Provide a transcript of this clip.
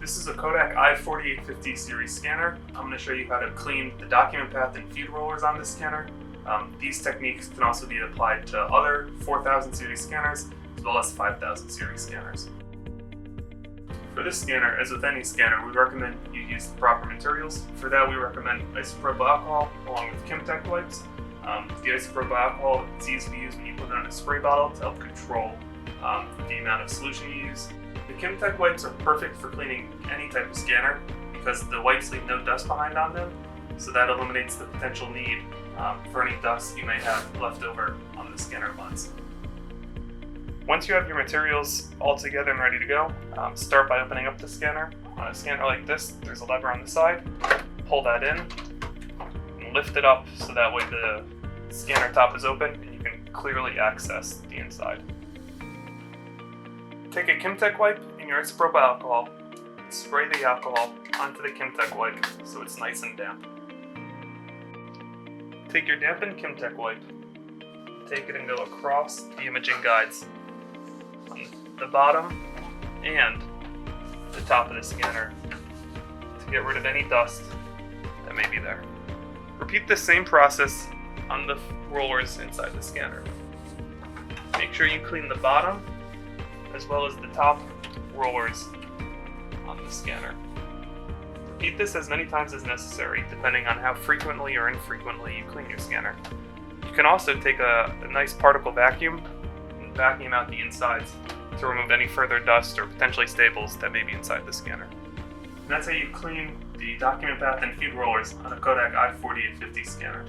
This is a Kodak i4850 series scanner. I'm going to show you how to clean the document path and feed rollers on this scanner. These techniques can also be applied to other 4000 series scanners as well as 5000 series scanners. For this scanner, as with any scanner, we recommend you use the proper materials. For that, we recommend isopropyl alcohol along with Kimtech wipes. The isopropyl alcohol is easy to use when you put it in a spray bottle to help control the amount of solution you use. The Kimtech wipes are perfect for cleaning any type of scanner because the wipes leave no dust behind on them, so that eliminates the potential need for any dust you may have left over on the scanner lens. Once you have your materials all together and ready to go, start by opening up the scanner. On a scanner like this, there's a lever on the side. Pull that in and lift it up so that way the scanner top is open and you can clearly access the inside. Take a Kimtech wipe and your isopropyl alcohol and spray the alcohol onto the Kimtech wipe so it's nice and damp. Take your dampened Kimtech wipe, take it and go across the imaging guides on the bottom and the top of the scanner to get rid of any dust that may be there. Repeat the same process on the rollers inside the scanner. Make sure you clean the bottom as well as the top rollers on the scanner. Repeat this as many times as necessary, depending on how frequently or infrequently you clean your scanner. You can also take a nice particle vacuum and vacuum out the insides to remove any further dust or potentially staples that may be inside the scanner. And that's how you clean the document path and feed rollers on a Kodak i4850 scanner.